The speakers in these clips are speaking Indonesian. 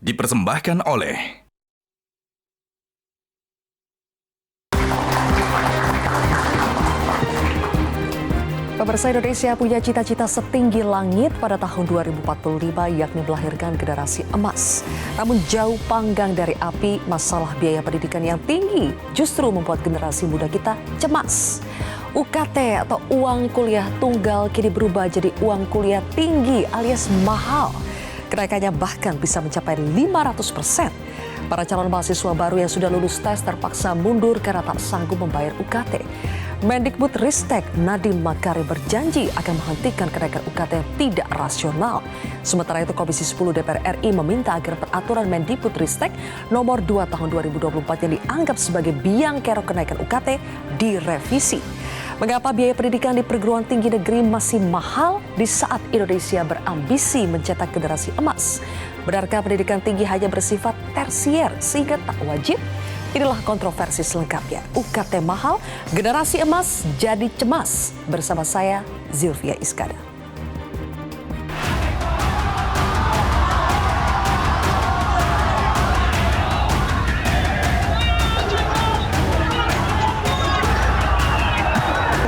dipersembahkan oleh Pemirsa, Indonesia punya cita-cita setinggi langit pada tahun 2045, yakni melahirkan generasi emas. Namun jauh panggang dari api, masalah biaya pendidikan yang tinggi justru membuat generasi muda kita cemas. UKT atau uang kuliah tunggal kini berubah jadi uang kuliah tinggi alias mahal. Kenaikannya bahkan bisa mencapai 500%. Para calon mahasiswa baru yang sudah lulus tes terpaksa mundur karena tak sanggup membayar UKT. Mendikbudristek Nadiem Makarim berjanji akan menghentikan kenaikan UKT yang tidak rasional. Sementara itu Komisi 10 DPR RI meminta agar peraturan Mendikbudristek nomor 2 tahun 2024 yang dianggap sebagai biang kerok kenaikan UKT direvisi. Mengapa biaya pendidikan di perguruan tinggi negeri masih mahal di saat Indonesia berambisi mencetak generasi emas? Benarkah pendidikan tinggi hanya bersifat tersier sehingga tak wajib? Inilah kontroversi selengkapnya. UKT mahal, generasi emas jadi cemas. Bersama saya, Zilvia Iskandar.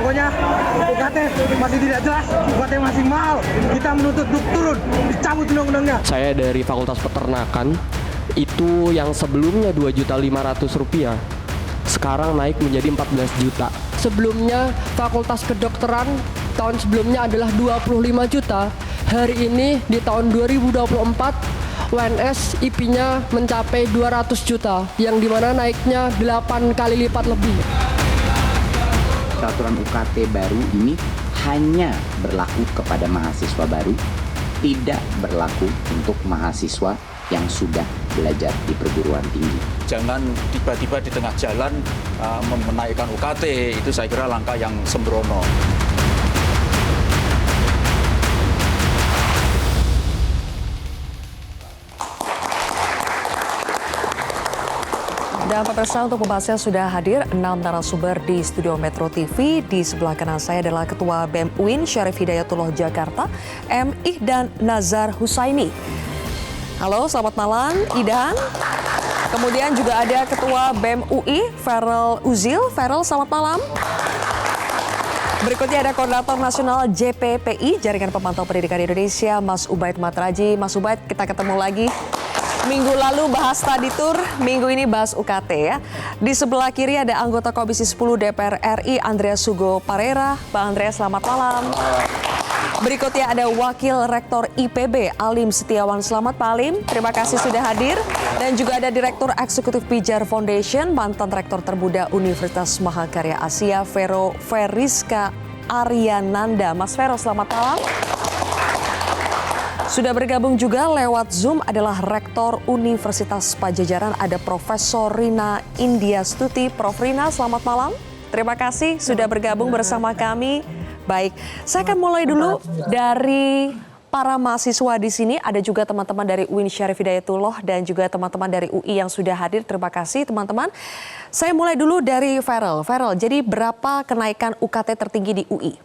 Pokoknya UKT masih tidak jelas, UKT masih mahal. Kita menuntut untuk turun, dicabut undang-undangnya. Saya dari Fakultas Peternakan, itu yang sebelumnya Rp2.500.000, sekarang naik menjadi 14 juta. Sebelumnya Fakultas Kedokteran tahun sebelumnya adalah 25 juta. Hari ini di tahun 2024 UNS IP-nya mencapai 200 juta, yang dimana naiknya 8 kali lipat lebih. Peraturan UKT baru ini hanya berlaku kepada mahasiswa baru, tidak berlaku untuk mahasiswa yang sudah belajar di perguruan tinggi. Jangan tiba-tiba di tengah jalan menaikkan UKT, itu saya kira langkah yang sembrono. Dan pemirsa, untuk pembahasannya sudah hadir 6 narasumber di studio Metro TV. Di sebelah kanan saya adalah Ketua BEM UIN Syarif Hidayatullah Jakarta, M. Ihdan Nazar Husaini. Halo, selamat malam Ihdan. Kemudian juga ada Ketua BEM UI, Farel Uzil. Farel, selamat malam. Berikutnya ada Koordinator Nasional JPPI, Jaringan Pemantau Pendidikan Indonesia, Mas Ubaid Matraji. Mas Ubaid, kita ketemu lagi. Minggu lalu bahas study tour, minggu ini bahas UKT ya. Di sebelah kiri ada anggota Komisi 10 DPR RI, Andreas Sugo Parera. Bang Andreas, selamat malam. Berikutnya ada Wakil Rektor IPB, Alim Setiawan. Selamat Pak Alim, terima kasih sudah hadir. Dan juga ada Direktur Eksekutif Pijar Foundation, mantan Rektor termuda Universitas Mahakarya Asia, Vero Feriska Aryananda. Mas Vero, selamat malam. Sudah bergabung juga lewat Zoom adalah Rektor Universitas Pajajaran, ada Profesor Rina Indiastuti. Prof Rina, selamat malam. Terima kasih sudah bergabung bersama kami. Baik, saya akan mulai dulu dari para mahasiswa di sini. Ada juga teman-teman dari UIN Syarif Hidayatullah dan juga teman-teman dari UI yang sudah hadir. Terima kasih teman-teman. Saya mulai dulu dari Farel. Farel, jadi berapa kenaikan UKT tertinggi di UI?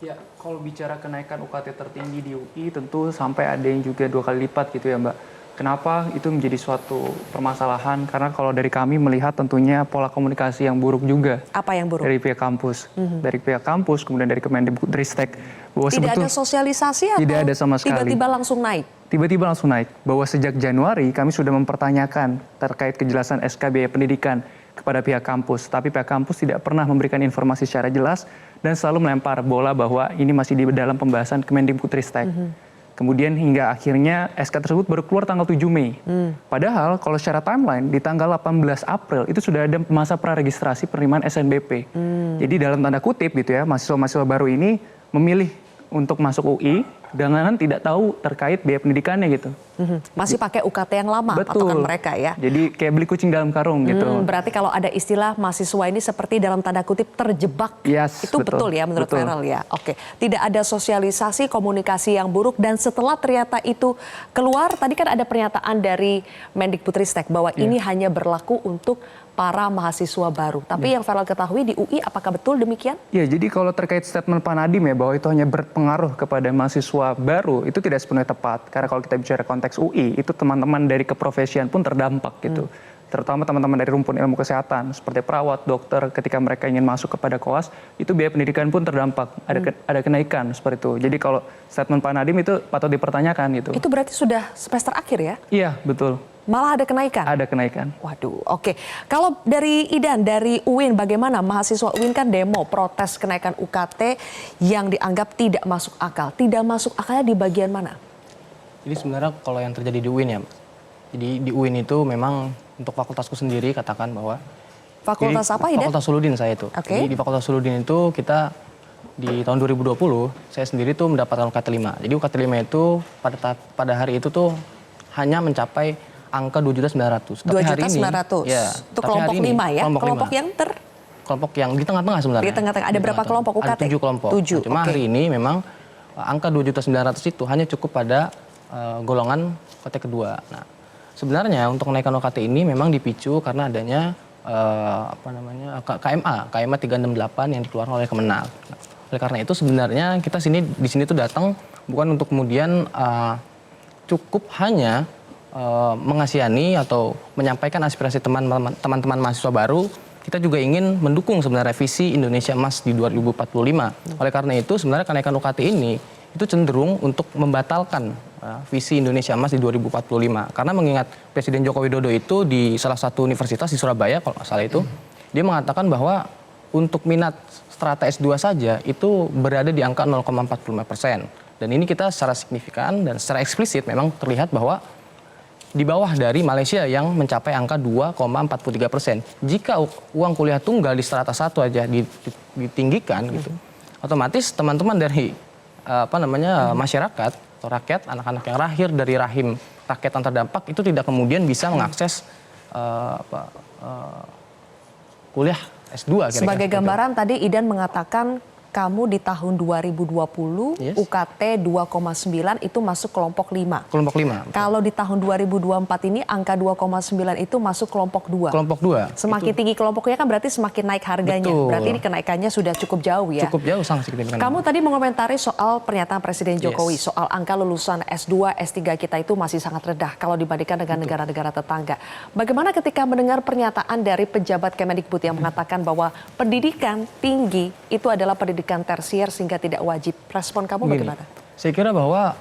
Ya, kalau bicara kenaikan UKT tertinggi di UI tentu sampai ada yang juga 2 kali lipat gitu ya Mbak. Kenapa itu menjadi suatu permasalahan? Karena kalau dari kami melihat tentunya pola komunikasi yang buruk juga. Apa yang buruk? Dari pihak kampus. Dari pihak kampus, kemudian dari Kemendikbudristek. Tidak ada sosialisasi atau tidak ada sama sekali. Tiba-tiba langsung naik? Tiba-tiba langsung naik. Bahwa sejak Januari kami sudah mempertanyakan terkait kejelasan SK biaya pendidikan kepada pihak kampus. Tapi pihak kampus tidak pernah memberikan informasi secara jelas dan selalu melempar bola bahwa ini masih di dalam pembahasan Kemendikbudristek. Kemudian hingga akhirnya SK tersebut baru keluar tanggal 7 Mei. Padahal kalau secara timeline di tanggal 18 April itu sudah ada masa praregistrasi penerimaan SNBP. Jadi dalam tanda kutip gitu ya, mahasiswa-mahasiswa baru ini memilih untuk masuk UI dengan tidak tahu terkait biaya pendidikannya gitu. Masih pakai UKT yang lama, Betul. patokan mereka ya. Jadi kayak beli kucing dalam karung gitu. Berarti kalau ada istilah mahasiswa ini seperti dalam tanda kutip terjebak, Yes, itu betul ya menurut Farel ya. Oke, tidak ada sosialisasi, komunikasi yang buruk, dan setelah ternyata itu keluar, tadi kan ada pernyataan dari Mendikbudristek bahwa ini hanya berlaku untuk para mahasiswa baru. Tapi yang Farel ketahui di UI, apakah betul demikian? Ya, jadi kalau terkait statement Pak Nadiem ya bahwa itu hanya berpengaruh kepada mahasiswa baru, itu tidak sepenuhnya tepat. Karena kalau kita bicara konteks UI, itu teman-teman dari keprofesian pun terdampak gitu. Terutama teman-teman dari rumpun ilmu kesehatan, seperti perawat, dokter, ketika mereka ingin masuk kepada koas, itu biaya pendidikan pun terdampak. Ada kenaikan seperti itu. Jadi kalau statement Pak Nadiem itu patut dipertanyakan gitu. Itu berarti sudah semester akhir ya? Iya, betul. Malah ada kenaikan? Ada kenaikan. Waduh, oke. Kalau dari Idan, dari UIN, bagaimana? Mahasiswa UIN kan demo protes kenaikan UKT yang dianggap tidak masuk akal. Tidak masuk akalnya di bagian mana? Jadi sebenarnya kalau yang terjadi di UIN ya, jadi di UIN itu memang untuk fakultasku sendiri katakan bahwa Fakultas apa, Idan? Fakultas Suludin saya itu. Oke. Jadi di Fakultas Suludin itu kita di tahun 2020 saya sendiri tuh mendapatkan UKT 5. Jadi UKT 5 itu pada hari itu tuh hanya mencapai angka 2.900.000. 2.900.000. Ya, Itu kelompok 5 ya? Kelompok yang kelompok yang di tengah-tengah sebenarnya. Di tengah-tengah. Ada berapa kelompok UKT? Ada 7 kelompok. 7, Cuma hari ini memang angka 2.900.000 itu hanya cukup pada golongan UKT kedua. Nah, sebenarnya untuk kenaikan UKT ini memang dipicu karena adanya KMA 368 yang dikeluarkan oleh Kemenag. Nah, oleh karena itu sebenarnya kita di sini tuh datang bukan untuk kemudian cukup hanya mengasihani atau menyampaikan aspirasi teman-teman mahasiswa baru. Kita juga ingin mendukung sebenarnya visi Indonesia Emas di 2045. Oleh karena itu sebenarnya kenaikan UKT ini itu cenderung untuk membatalkan visi Indonesia Emas di 2045. Karena mengingat Presiden Joko Widodo itu di salah satu universitas di Surabaya kalau nggak salah itu, dia mengatakan bahwa untuk minat strata S2 saja itu berada di angka 0,45%. Dan ini kita secara signifikan dan secara eksplisit memang terlihat bahwa di bawah dari Malaysia yang mencapai angka 2,43%. Jika uang kuliah tunggal di strata 1 aja ditinggikan gitu, otomatis teman-teman dari masyarakat atau rakyat, anak-anak yang lahir dari rahim rakyat yang terdampak itu tidak kemudian bisa mengakses kuliah S2. Sebagai gambaran tadi Idan mengatakan kamu di tahun 2020 Yes. UKT 2,9 itu masuk kelompok 5. Kelompok 5. Kalau di tahun 2024 ini angka 2,9 itu masuk kelompok 2. Kelompok 2. Semakin tinggi kelompoknya kan berarti semakin naik harganya. Betul. Berarti ini kenaikannya sudah cukup jauh ya. Cukup jauh, sangat signifikan. Kamu tadi mengomentari soal pernyataan Presiden Jokowi, Yes. soal angka lulusan S2, S3 kita itu masih sangat rendah kalau dibandingkan dengan negara-negara tetangga. Bagaimana ketika mendengar pernyataan dari pejabat Kemendikbud yang mengatakan bahwa pendidikan tinggi itu adalah pendidikan tersier sehingga tidak wajib. Respon kamu bagaimana? Saya kira bahwa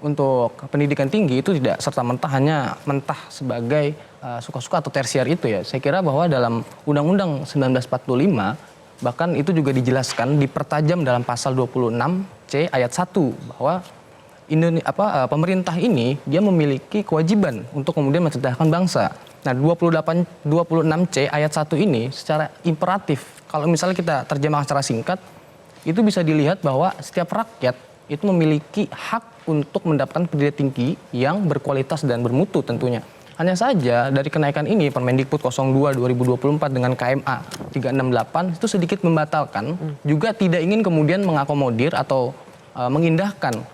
untuk pendidikan tinggi itu tidak serta-merta hanya mentah sebagai suka-suka atau tersier itu ya. Saya kira bahwa dalam Undang-Undang 1945 bahkan itu juga dijelaskan dipertajam dalam pasal 26C ayat 1 bahwa pemerintah ini dia memiliki kewajiban untuk kemudian mencerdaskan bangsa. Nah, 26C ayat 1 ini secara imperatif kalau misalnya kita terjemahkan secara singkat itu bisa dilihat bahwa setiap rakyat itu memiliki hak untuk mendapatkan pendidikan tinggi yang berkualitas dan bermutu tentunya. Hanya saja dari kenaikan ini Permendikbud 02 2024 dengan KMA 368 itu sedikit membatalkan, juga tidak ingin kemudian mengakomodir atau mengindahkan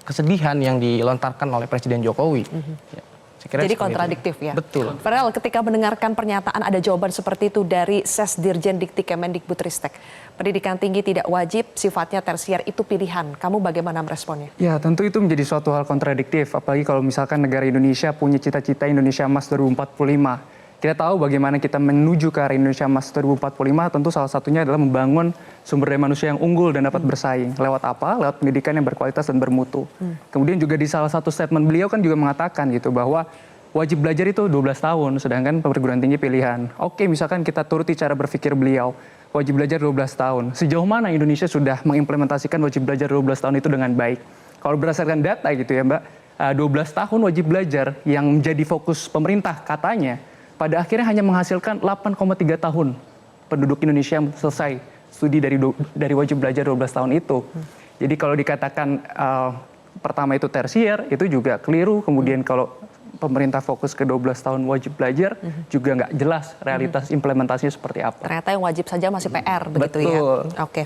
kesedihan yang dilontarkan oleh Presiden Jokowi. Ya. Jadi kontradiktif ya. Betul. Farel, ketika mendengarkan pernyataan ada jawaban seperti itu dari Sesdirjen Dikti Kemendikbudristek. Pendidikan tinggi tidak wajib, sifatnya tersier itu pilihan. Kamu bagaimana meresponnya? Ya, tentu itu menjadi suatu hal kontradiktif. Apalagi kalau misalkan negara Indonesia punya cita-cita Indonesia Emas 2045. Kita tahu bagaimana kita menuju ke arah Indonesia Emas 2045, tentu salah satunya adalah membangun sumber daya manusia yang unggul dan dapat bersaing. Lewat apa? Lewat pendidikan yang berkualitas dan bermutu. Kemudian juga di salah satu statement beliau kan juga mengatakan gitu bahwa wajib belajar itu 12 tahun, sedangkan perguruan tinggi pilihan. Oke, misalkan kita turuti cara berpikir beliau, wajib belajar 12 tahun. Sejauh mana Indonesia sudah mengimplementasikan wajib belajar 12 tahun itu dengan baik? Kalau berdasarkan data gitu ya Mbak, 12 tahun wajib belajar yang menjadi fokus pemerintah katanya, pada akhirnya hanya menghasilkan 8,3 tahun penduduk Indonesia yang selesai studi dari wajib belajar 12 tahun itu. Jadi kalau dikatakan pertama itu tersier, itu juga keliru. Kemudian kalau pemerintah fokus ke 12 tahun wajib belajar, juga nggak jelas realitas implementasinya seperti apa. Ternyata yang wajib saja masih PR begitu ya. Betul. Oke.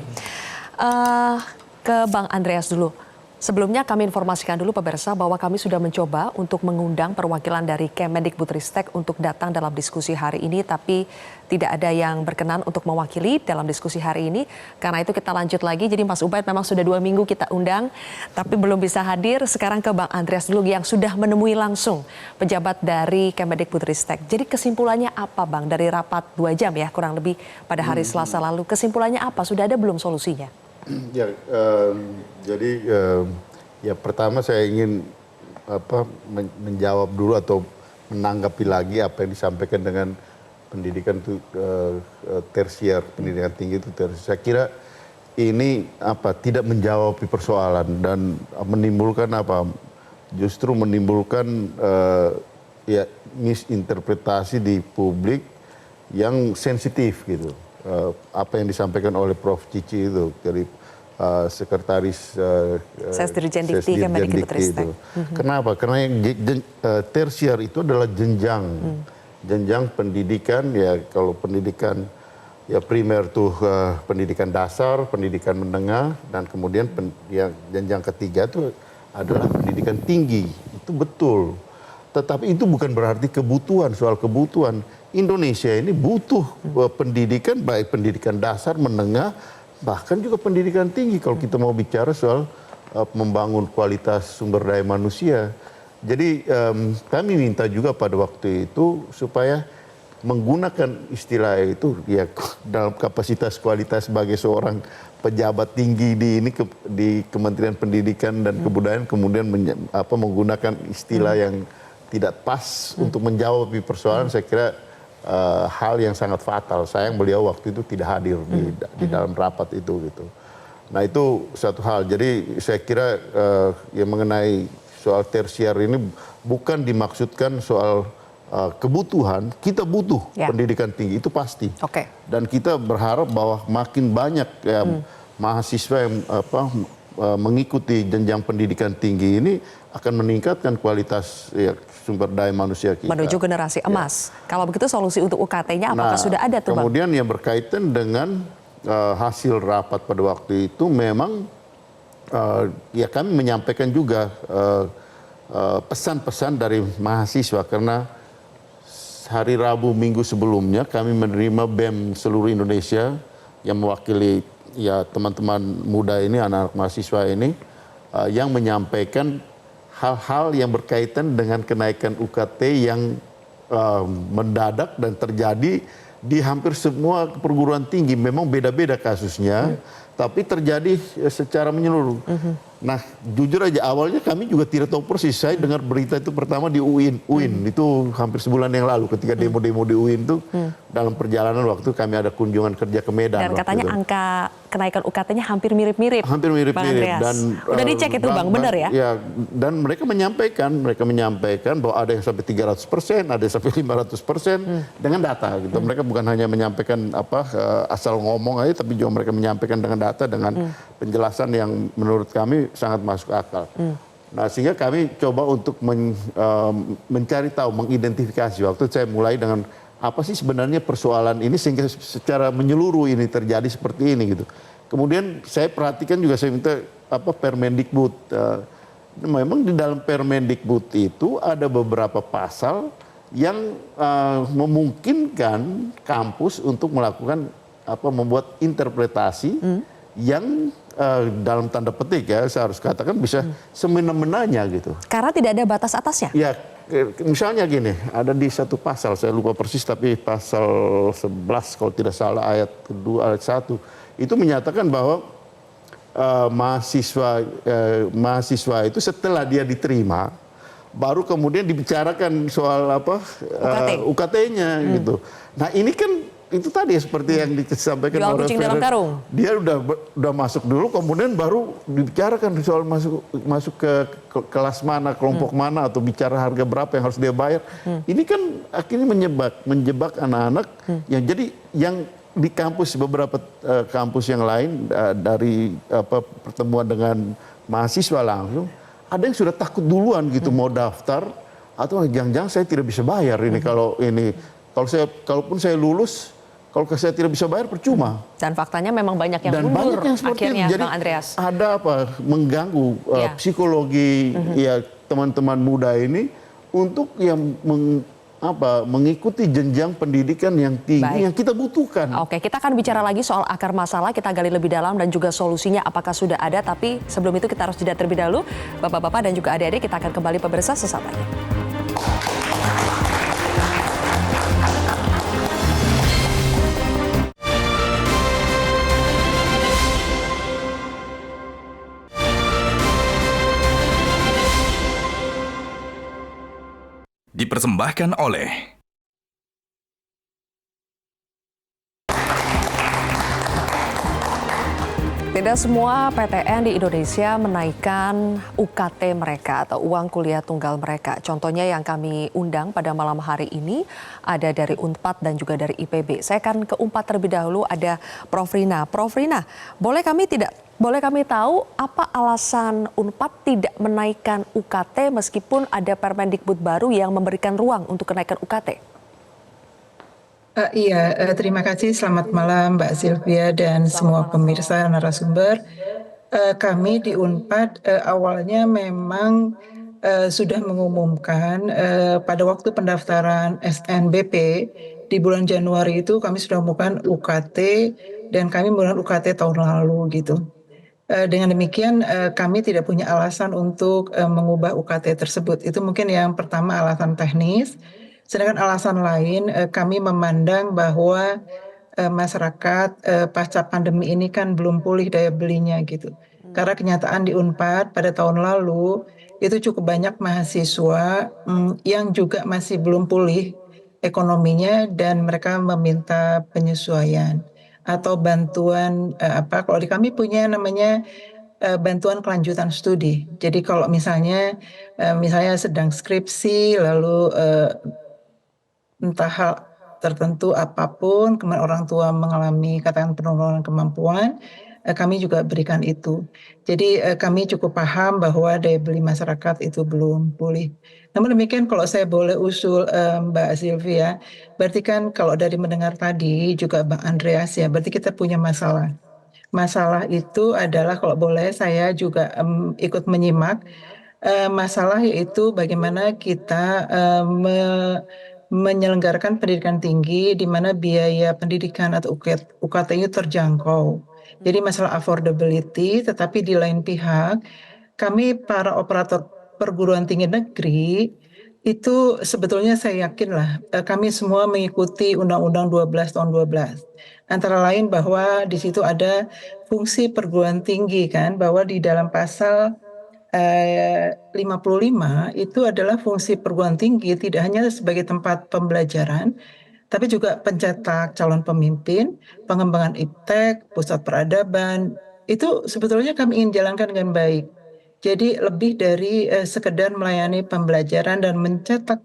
Ke Bang Andreas dulu. Sebelumnya kami informasikan dulu pemirsa bahwa kami sudah mencoba untuk mengundang perwakilan dari Kemendikbudristek untuk datang dalam diskusi hari ini, tapi tidak ada yang berkenan untuk mewakili dalam diskusi hari ini. Karena itu kita lanjut lagi. Jadi Mas Ubaid memang sudah 2 minggu kita undang, tapi belum bisa hadir. Sekarang ke Bang Andreas dulu yang sudah menemui langsung pejabat dari Kemendikbudristek. Jadi kesimpulannya apa Bang dari rapat 2 jam ya kurang lebih pada hari Selasa lalu? Kesimpulannya apa? Sudah ada belum solusinya? Ya, jadi ya pertama saya ingin menjawab dulu atau menanggapi lagi apa yang disampaikan dengan pendidikan itu tersier, pendidikan tinggi itu tersier. Saya kira ini tidak menjawab persoalan dan menimbulkan justru menimbulkan ya misinterpretasi di publik yang sensitif gitu. Apa yang disampaikan oleh Prof. Cici itu dari sekretaris Sesdirjen Dikti Kemendikbudristek. Kenapa? Karena tersier itu adalah jenjang pendidikan ya, kalau pendidikan ya primer tuh pendidikan dasar, pendidikan menengah, dan kemudian jenjang ketiga itu adalah pendidikan tinggi. Itu betul. Tetapi itu bukan berarti soal kebutuhan. Indonesia ini butuh pendidikan, baik pendidikan dasar, menengah, bahkan juga pendidikan tinggi kalau kita mau bicara soal membangun kualitas sumber daya manusia. Jadi kami minta juga pada waktu itu supaya menggunakan istilah itu ya dalam kapasitas kualitas sebagai seorang pejabat tinggi di Kementerian Pendidikan dan Kebudayaan, kemudian menggunakan istilah yang tidak pas untuk menjawab persoalan, saya kira hal yang sangat fatal. Sayang beliau waktu itu tidak hadir di dalam rapat itu gitu. Nah itu satu hal. Jadi saya kira yang mengenai soal tersier ini bukan dimaksudkan soal kebutuhan. Kita butuh pendidikan tinggi itu pasti. Dan kita berharap bahwa makin banyak mahasiswa yang mengikuti jenjang pendidikan tinggi ini akan meningkatkan kualitas sumber daya manusia kita. Menuju generasi emas. Kalau begitu solusi untuk UKT-nya apakah sudah ada tuh Bang? Kemudian yang berkaitan dengan hasil rapat pada waktu itu memang ya kami menyampaikan juga pesan-pesan dari mahasiswa, karena hari Rabu minggu sebelumnya kami menerima BEM seluruh Indonesia yang mewakili ya teman-teman muda ini, anak-anak mahasiswa ini yang menyampaikan hal-hal yang berkaitan dengan kenaikan UKT yang mendadak dan terjadi di hampir semua perguruan tinggi. Memang beda-beda kasusnya, tapi terjadi secara menyeluruh. Nah, jujur aja awalnya kami juga tidak tahu persis. Saya dengar berita itu pertama di UIN itu hampir sebulan yang lalu ketika demo-demo di UIN itu dalam perjalanan waktu kami ada kunjungan kerja ke Medan. Dan katanya angka kenaikan UKT-nya hampir mirip-mirip. Hampir mirip-mirip. Dan udah dicek itu Bang, benar ya? Ya, dan mereka menyampaikan bahwa ada yang sampai 300%, ada yang sampai 500% dengan data gitu. Mereka bukan hanya menyampaikan asal ngomong aja, tapi juga mereka menyampaikan dengan data, dengan penjelasan yang menurut kami sangat masuk akal. Nah, sehingga kami coba untuk mencari tahu, mengidentifikasi. Waktu saya mulai dengan apa sih sebenarnya persoalan ini sehingga secara menyeluruh ini terjadi seperti ini gitu. Kemudian saya perhatikan juga, saya minta Permendikbud. Memang di dalam Permendikbud itu ada beberapa pasal yang memungkinkan kampus untuk melakukan membuat interpretasi yang dalam tanda petik ya, saya harus katakan bisa semena-menanya gitu. Karena tidak ada batas atasnya? Ya, misalnya gini, ada di satu pasal, saya lupa persis, tapi pasal 11 kalau tidak salah ayat kedua, ayat 1, itu menyatakan bahwa mahasiswa itu setelah dia diterima, baru kemudian dibicarakan soal UKT-nya gitu. Nah ini kan itu tadi seperti yang disampaikan oleh Ferry, dia udah masuk dulu, kemudian baru dibicarakan soal masuk ke kelas mana, kelompok mana, atau bicara harga berapa yang harus dia bayar. Ini kan akhirnya menjebak anak-anak yang jadi yang di kampus, beberapa kampus yang lain dari pertemuan dengan mahasiswa langsung, ada yang sudah takut duluan gitu mau daftar, atau jangan-jangan saya tidak bisa bayar ini kalaupun saya lulus, Kalau saya tidak bisa bayar percuma. Dan faktanya memang banyak yang Dan mundur banyak yang seperti akhirnya, itu. Jadi Bang Andreas. ada apa mengganggu Iya. psikologi ya teman-teman muda ini untuk yang mengikuti jenjang pendidikan yang tinggi Baik. yang kita butuhkan. Oke, kita akan bicara lagi soal akar masalah, kita gali lebih dalam dan juga solusinya apakah sudah ada. Tapi sebelum itu kita harus jeda terlebih dahulu. Bapak-bapak dan juga adik-adik, kita akan kembali pemirsa sesaat lagi. Dipersembahkan oleh Tidak semua PTN di Indonesia menaikkan UKT mereka atau uang kuliah tunggal mereka. Contohnya yang kami undang pada malam hari ini ada dari Unpad dan juga dari IPB. Saya akan ke Unpad terlebih dahulu, ada Prof. Rina. Prof. Rina, boleh kami tahu apa alasan Unpad tidak menaikkan UKT meskipun ada Permendikbud baru yang memberikan ruang untuk kenaikan UKT? Terima kasih. Selamat malam Mbak Sylvia dan semua pemirsa narasumber. Kami di Unpad awalnya memang sudah mengumumkan pada waktu pendaftaran SNBP di bulan Januari itu kami sudah mengumumkan UKT dan kami menggunakan UKT tahun lalu gitu. Dengan demikian kami tidak punya alasan untuk mengubah UKT tersebut. Itu mungkin yang pertama, alasan teknis. Sedangkan alasan lain, kami memandang bahwa masyarakat pasca pandemi ini kan belum pulih daya belinya gitu. Karena kenyataan di Unpad pada tahun lalu itu cukup banyak mahasiswa yang juga masih belum pulih ekonominya dan mereka meminta penyesuaian atau bantuan kalau di kami punya namanya bantuan kelanjutan studi. Jadi kalau misalnya sedang skripsi lalu entah hal tertentu apapun, kemudian orang tua mengalami katakan penurunan kemampuan, kami juga berikan itu. Jadi kami cukup paham bahwa daya beli masyarakat itu belum pulih. Namun demikian kalau saya boleh usul Mbak Sylvia, berarti kan kalau dari mendengar tadi juga Bang Andreas ya, berarti kita punya masalah. Masalah itu adalah kalau boleh saya juga ikut menyimak masalah yaitu bagaimana kita menyelenggarakan pendidikan tinggi di mana biaya pendidikan atau UKT itu terjangkau. Jadi masalah affordability, tetapi di lain pihak kami para operator perguruan tinggi negeri itu sebetulnya saya yakin lah kami semua mengikuti Undang-Undang 12 tahun 12. Antara lain bahwa di situ ada fungsi perguruan tinggi kan, bahwa di dalam pasal 55 itu adalah fungsi perguruan tinggi tidak hanya sebagai tempat pembelajaran, tapi juga pencetak calon pemimpin, pengembangan iptek, pusat peradaban. Itu sebetulnya kami ingin jalankan dengan baik. Jadi lebih dari sekedar melayani pembelajaran dan mencetak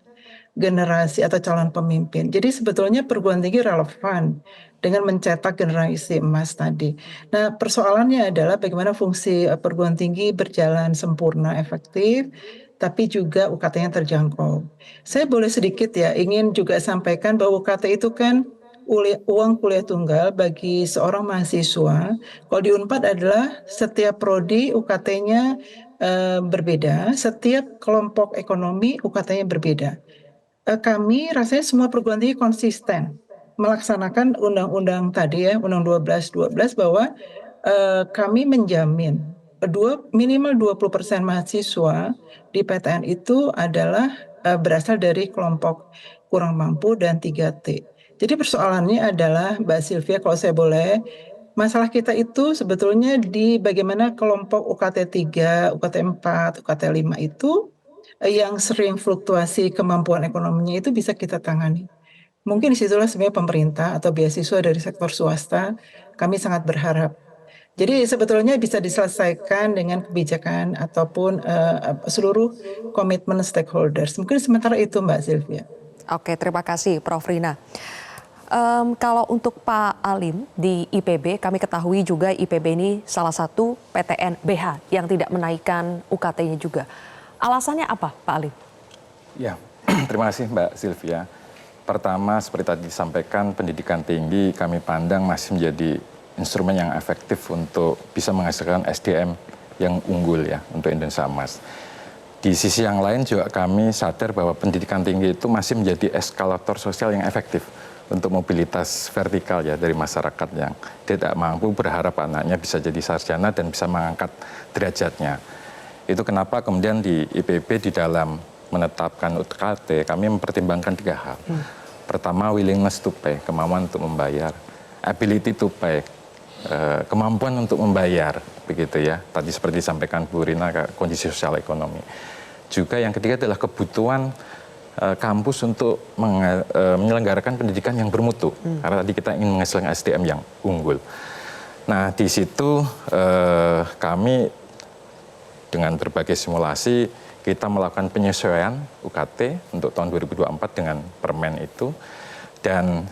generasi atau calon pemimpin. Jadi sebetulnya perguruan tinggi relevan dengan mencetak generasi emas tadi. Nah, persoalannya adalah bagaimana fungsi perguruan tinggi berjalan sempurna, efektif, tapi juga UKT-nya terjangkau. Saya boleh sedikit ya, ingin juga sampaikan bahwa UKT itu kan uang kuliah tunggal bagi seorang mahasiswa. Kalau di Unpad adalah setiap prodi UKT-nya berbeda, setiap kelompok ekonomi UKT-nya berbeda. Kami rasanya semua perguruan tinggi konsisten melaksanakan undang-undang tadi ya, Undang-Undang 12 bahwa kami menjamin minimal 20% mahasiswa di PTN itu adalah berasal dari kelompok kurang mampu dan 3T. Jadi persoalannya adalah Mbak Sylvia kalau saya boleh, masalah kita itu sebetulnya di bagaimana kelompok UKT 3, UKT 4, UKT 5 itu yang sering fluktuasi kemampuan ekonominya itu bisa kita tangani. Mungkin disitulah sebenarnya pemerintah atau beasiswa dari sektor swasta kami sangat berharap. Jadi sebetulnya bisa diselesaikan dengan kebijakan ataupun seluruh komitmen stakeholders. Mungkin sementara itu Mbak Sylvia. Oke, terima kasih Prof. Rina. Kalau untuk Pak Alim di IPB, kami ketahui juga IPB ini salah satu PTN BH yang tidak menaikkan UKT-nya juga. Alasannya apa Pak Alim? Ya, terima kasih Mbak Sylvia. Pertama, seperti tadi disampaikan, pendidikan tinggi kami pandang masih menjadi instrumen yang efektif untuk bisa menghasilkan SDM yang unggul ya untuk Indonesia Emas. Di sisi yang lain juga kami sadar bahwa pendidikan tinggi itu masih menjadi eskalator sosial yang efektif untuk mobilitas vertikal ya dari masyarakat yang tidak mampu berharap anaknya bisa jadi sarjana dan bisa mengangkat derajatnya. Itu kenapa kemudian di IPB di dalam menetapkan UKT, kami mempertimbangkan 3 hal. Pertama, willingness to pay, kemampuan untuk membayar. Ability to pay, kemampuan untuk membayar, begitu ya. Tadi seperti disampaikan Bu Rina, kondisi sosial ekonomi. Juga yang ketiga adalah kebutuhan kampus untuk menyelenggarakan pendidikan yang bermutu. Karena tadi kita ingin menghasilkan SDM yang unggul. Nah, di situ kami dengan berbagai simulasi, kita melakukan penyesuaian UKT untuk tahun 2024 dengan permen itu. Dan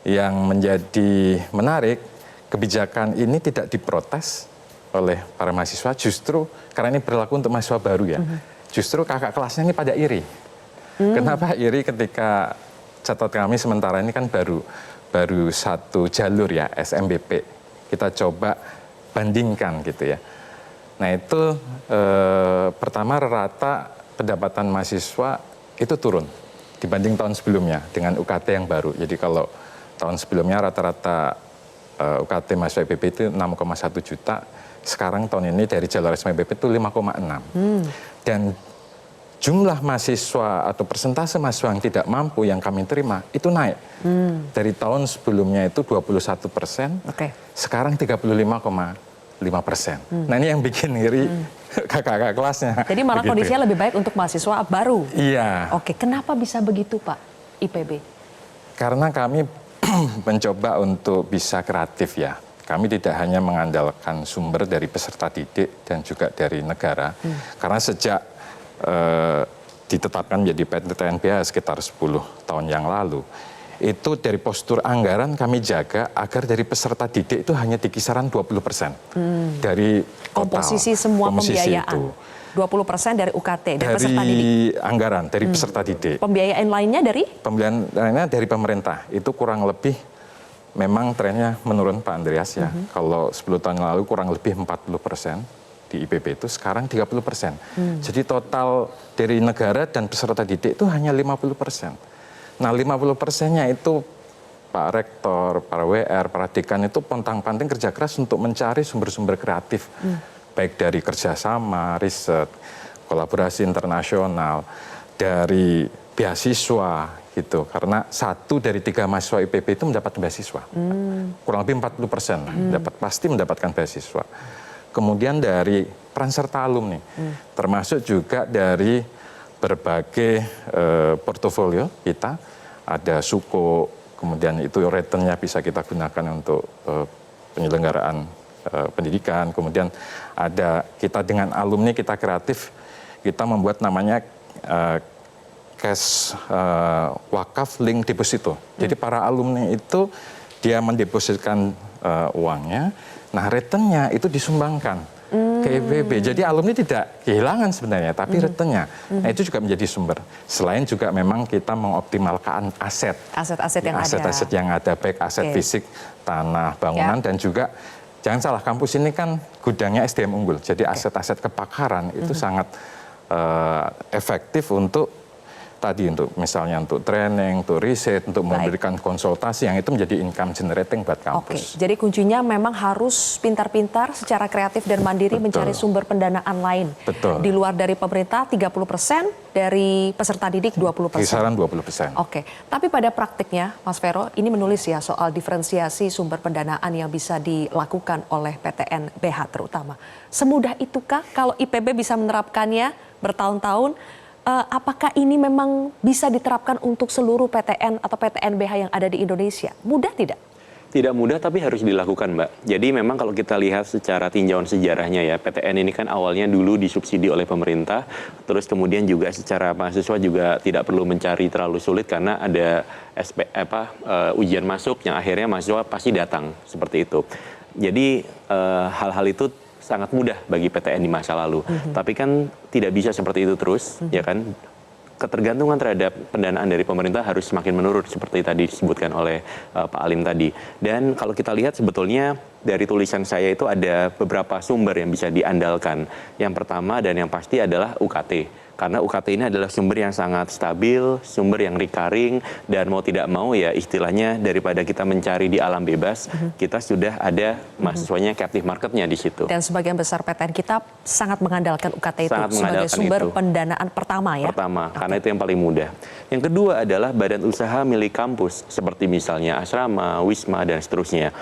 yang menjadi menarik, kebijakan ini tidak diprotes oleh para mahasiswa, justru karena ini berlaku untuk mahasiswa baru ya. Justru kakak kelasnya ini pada iri. Kenapa iri ketika catat kami sementara ini kan baru 1 jalur ya, SMBP. Kita coba bandingkan gitu ya. Nah itu pertama rata pendapatan mahasiswa itu turun dibanding tahun sebelumnya dengan UKT yang baru. Jadi kalau tahun sebelumnya rata-rata UKT mahasiswa IPB itu 6,1 juta, sekarang tahun ini dari jalur SMBP itu 5,6. Dan jumlah mahasiswa atau persentase mahasiswa yang tidak mampu yang kami terima itu naik. Dari tahun sebelumnya itu 21%, sekarang 35,5%. Nah ini yang bikin iri kakak-kakak kelasnya. Jadi malah begitu. kondisinya lebih baik untuk mahasiswa baru. Iya. Oke, kenapa bisa begitu Pak IPB? Karena kami mencoba untuk bisa kreatif ya. Kami tidak hanya mengandalkan sumber dari peserta didik dan juga dari negara. Karena sejak ditetapkan menjadi PTNBH sekitar 10 tahun yang lalu, itu dari postur anggaran kami jaga agar dari peserta didik itu hanya di kisaran 20% dari komposisi semua pembiayaan. Itu. 20% dari UKT, dari peserta didik. Anggaran, dari peserta didik. Pembiayaan lainnya dari? Pembiayaan lainnya dari pemerintah. Itu kurang lebih, memang trennya menurun Pak Andreas ya. Kalau 10 tahun yang lalu kurang lebih 40% di IPB itu, sekarang 30%. Jadi total dari negara dan peserta didik itu hanya 50%. Nah 50%-nya itu Pak Rektor, para WR, para dekan itu pontang-panting kerja keras untuk mencari sumber-sumber kreatif. Baik dari kerjasama, riset, kolaborasi internasional, dari beasiswa gitu. Karena 1 dari 3 mahasiswa IPB itu mendapat beasiswa. Kurang lebih 40% pasti mendapatkan beasiswa. Kemudian dari peran serta alumni, termasuk juga dari berbagai portofolio kita, ada suko, kemudian itu returnnya bisa kita gunakan untuk penyelenggaraan pendidikan, kemudian ada kita dengan alumni kita kreatif, kita membuat namanya cash wakaf link deposito. Jadi para alumni itu dia mendepositkan uangnya, nah returnnya itu disumbangkan ke IPB. Jadi alumni tidak kehilangan sebenarnya, tapi returnnya. Nah itu juga menjadi sumber. Selain juga memang kita mengoptimalkan aset. Aset-aset yang ada. Aset-aset yang ada, baik aset fisik, tanah, bangunan, dan juga jangan salah, kampus ini kan gudangnya SDM unggul. Jadi aset-aset kepakaran itu sangat efektif untuk tadi, untuk misalnya untuk training, untuk riset, untuk memberikan konsultasi yang itu menjadi income generating buat kampus. Jadi kuncinya memang harus pintar-pintar secara kreatif dan mandiri mencari sumber pendanaan lain. Di luar dari pemerintah 30%, dari peserta didik 20%. Kisaran 20%. Tapi pada praktiknya Mas Vero ini menulis ya soal diferensiasi sumber pendanaan yang bisa dilakukan oleh PTN BH terutama. Semudah itukah kalau IPB bisa menerapkannya bertahun-tahun? Apakah ini memang bisa diterapkan untuk seluruh PTN atau PTNBH yang ada di Indonesia? Mudah tidak? Tidak mudah, tapi harus dilakukan, Mbak. Jadi memang kalau kita lihat secara tinjauan sejarahnya ya, PTN ini kan awalnya dulu disubsidi oleh pemerintah, terus kemudian juga secara mahasiswa juga tidak perlu mencari terlalu sulit karena ada ujian masuk yang akhirnya mahasiswa pasti datang, seperti itu. Jadi hal-hal itu sangat mudah bagi PTN di masa lalu. Tapi kan tidak bisa seperti itu terus, ya kan? ketergantungan terhadap pendanaan dari pemerintah harus semakin menurun seperti tadi disebutkan oleh Pak Alim tadi. Dan kalau kita lihat sebetulnya dari tulisan saya itu ada beberapa sumber yang bisa diandalkan. Yang pertama dan yang pasti adalah UKT. Karena UKT ini adalah sumber yang sangat stabil, sumber yang recurring, dan mau tidak mau ya istilahnya daripada kita mencari di alam bebas, kita sudah ada mahasiswanya captive marketnya di situ. Dan sebagian besar PTN kita sangat mengandalkan UKT itu Sangat sebagai mengandalkan sumber itu. pendanaan pertama ya? Pertama, karena itu yang paling mudah. Yang kedua adalah badan usaha milik kampus, seperti misalnya asrama, wisma, dan seterusnya.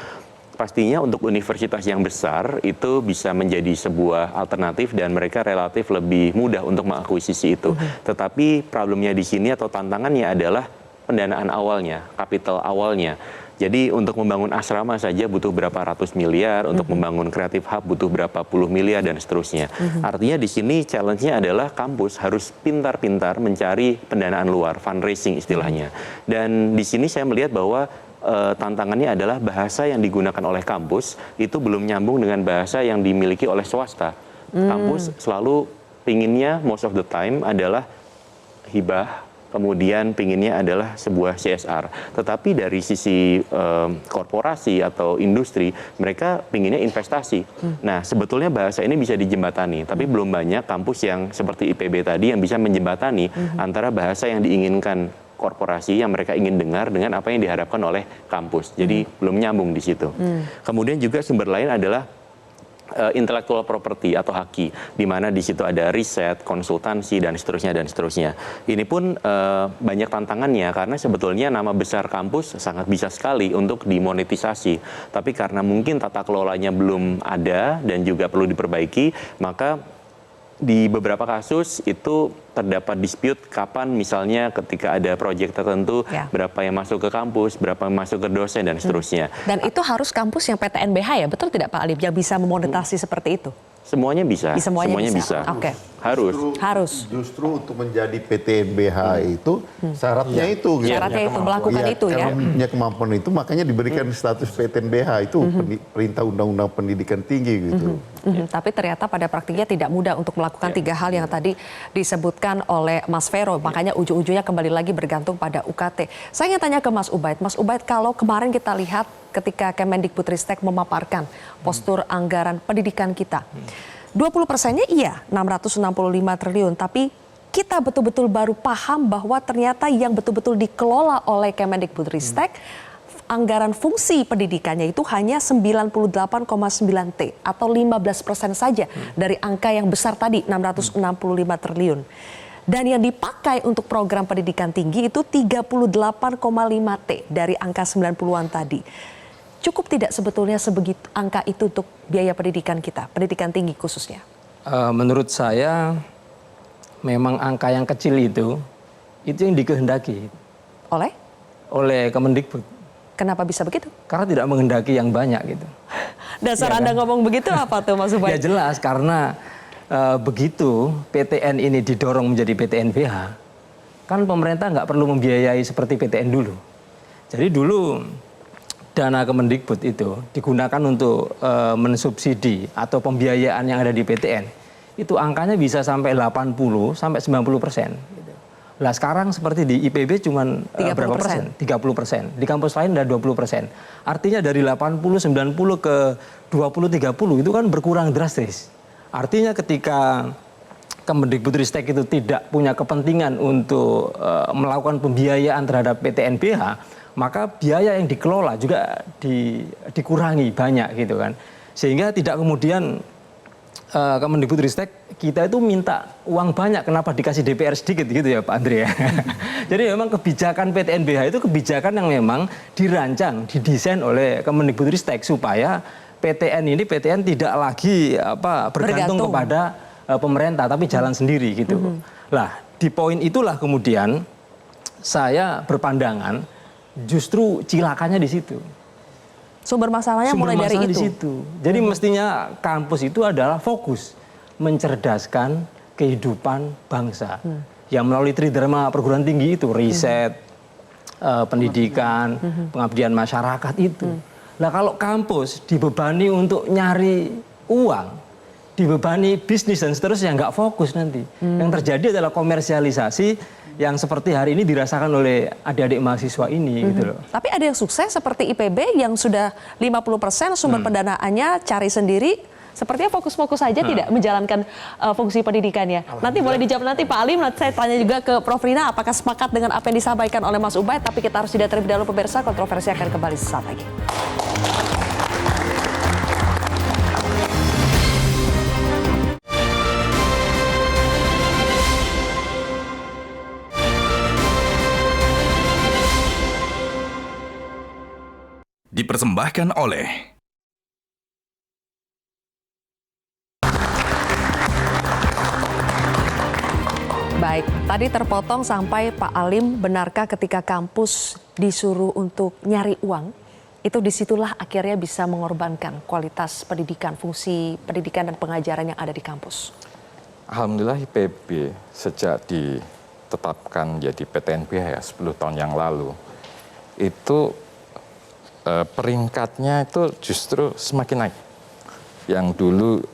Pastinya untuk universitas yang besar itu bisa menjadi sebuah alternatif dan mereka relatif lebih mudah untuk mengakuisisi itu. Tetapi problemnya di sini atau tantangannya adalah pendanaan awalnya, kapital awalnya. Jadi untuk membangun asrama saja butuh berapa ratus miliar, untuk membangun Creative Hub butuh berapa puluh miliar dan seterusnya. Artinya di sini challenge-nya adalah kampus harus pintar-pintar mencari pendanaan luar, fundraising istilahnya. Dan di sini saya melihat bahwa tantangannya adalah bahasa yang digunakan oleh kampus itu belum nyambung dengan bahasa yang dimiliki oleh swasta. Kampus selalu pinginnya most of the time adalah hibah, kemudian pinginnya adalah sebuah CSR. Tetapi dari sisi korporasi atau industri, mereka pinginnya investasi. Nah, sebetulnya bahasa ini bisa dijembatani, tapi belum banyak kampus yang seperti IPB tadi yang bisa menjembatani antara bahasa yang diinginkan korporasi yang mereka ingin dengar dengan apa yang diharapkan oleh kampus. Jadi belum nyambung di situ. Kemudian juga sumber lain adalah intellectual property atau haki, di mana di situ ada riset, konsultansi dan seterusnya dan seterusnya. Ini pun banyak tantangannya karena sebetulnya nama besar kampus sangat bisa sekali untuk dimonetisasi. Tapi karena mungkin tata kelolanya belum ada dan juga perlu diperbaiki, maka di beberapa kasus itu terdapat dispute kapan misalnya ketika ada proyek tertentu berapa yang masuk ke kampus, berapa yang masuk ke dosen dan seterusnya. Dan itu harus kampus yang PTNBH ya, betul tidak Pak Alim, yang bisa memonetasi seperti itu? Semuanya bisa. Semuanya bisa. Oke. Harus. Justru untuk menjadi PTNBH itu syaratnya itu. Syaratnya itu melakukan itu ya. Kalau punya kemampuan itu makanya diberikan status PTNBH itu perintah undang-undang pendidikan tinggi gitu. Tapi ternyata pada praktiknya tidak mudah untuk melakukan tiga hal yang tadi disebutkan oleh Mas Vero. Makanya ujung-ujungnya kembali lagi bergantung pada UKT. Saya ingin tanya ke Mas Ubaid. Mas Ubaid, kalau kemarin kita lihat ketika Kemendikbudristek memaparkan postur anggaran pendidikan kita, 20%-nya iya 665 triliun, tapi kita betul-betul baru paham bahwa ternyata yang betul-betul dikelola oleh Kemendikbudristek anggaran fungsi pendidikannya itu hanya 98,9 T atau 15% saja dari angka yang besar tadi 665 triliun. Dan yang dipakai untuk program pendidikan tinggi itu 38,5 T dari angka 90-an tadi. Cukup tidak sebetulnya sebegitu angka itu untuk biaya pendidikan kita, pendidikan tinggi khususnya? Menurut saya memang angka yang kecil itu yang dikehendaki. Oleh Kemendikbud. Kenapa bisa begitu? Karena tidak menghendaki yang banyak gitu. Dasar Anda ngomong begitu apa tuh Mas Ubaid? Ya jelas karena begitu PTN ini didorong menjadi PTNBH, kan pemerintah nggak perlu membiayai seperti PTN dulu. Jadi dulu dana Kemendikbud itu digunakan untuk mensubsidi atau pembiayaan yang ada di PTN. Itu angkanya bisa sampai 80 sampai 90%. Lah sekarang seperti di IPB cuma berapa persen? 30%. Di kampus lain ada 20%. Artinya dari 80, 90 ke 20, 30 itu kan berkurang drastis. Artinya ketika Kemendikbudristek itu tidak punya kepentingan untuk melakukan pembiayaan terhadap PTNBH, maka biaya yang dikelola juga dikurangi banyak gitu kan. Sehingga tidak kemudian Kemendikbudristek kita itu minta uang banyak, kenapa dikasih DPR sedikit gitu ya Pak Andre ya. Jadi memang kebijakan PTNBH itu kebijakan yang memang dirancang, didesain oleh Kemendikbudristek supaya PTN tidak lagi bergantung kepada pemerintah tapi jalan sendiri gitu. Lah di poin itulah kemudian saya berpandangan justru cilakannya di situ. Sumber masalahnya mulai dari itu. Di situ. Jadi mestinya kampus itu adalah fokus mencerdaskan kehidupan bangsa. Yang melalui tridharma perguruan tinggi itu riset, pendidikan, pengabdian masyarakat itu. Nah kalau kampus dibebani untuk nyari uang, dibebani bisnis dan seterusnya, nggak fokus nanti. Yang terjadi adalah komersialisasi yang seperti hari ini dirasakan oleh adik-adik mahasiswa ini gitu loh. Tapi ada yang sukses seperti IPB yang sudah 50% sumber pendanaannya cari sendiri. Sepertinya fokus-fokus saja tidak menjalankan fungsi pendidikannya. Nanti boleh dijawab nanti Pak Alim. Nanti saya tanya juga ke Prof Rina apakah sepakat dengan apa yang disampaikan oleh Mas Ubaid. Tapi kita harus jeda terlebih dahulu pemirsa. Kontroversi akan kembali sesaat lagi. Dipersembahkan oleh Baik, tadi terpotong sampai Pak Alim, benarkah ketika kampus disuruh untuk nyari uang, itu disitulah akhirnya bisa mengorbankan kualitas pendidikan, fungsi pendidikan dan pengajaran yang ada di kampus? Alhamdulillah IPB sejak ditetapkan jadi PTNBH ya 10 tahun yang lalu, itu peringkatnya itu justru semakin naik. Yang dulu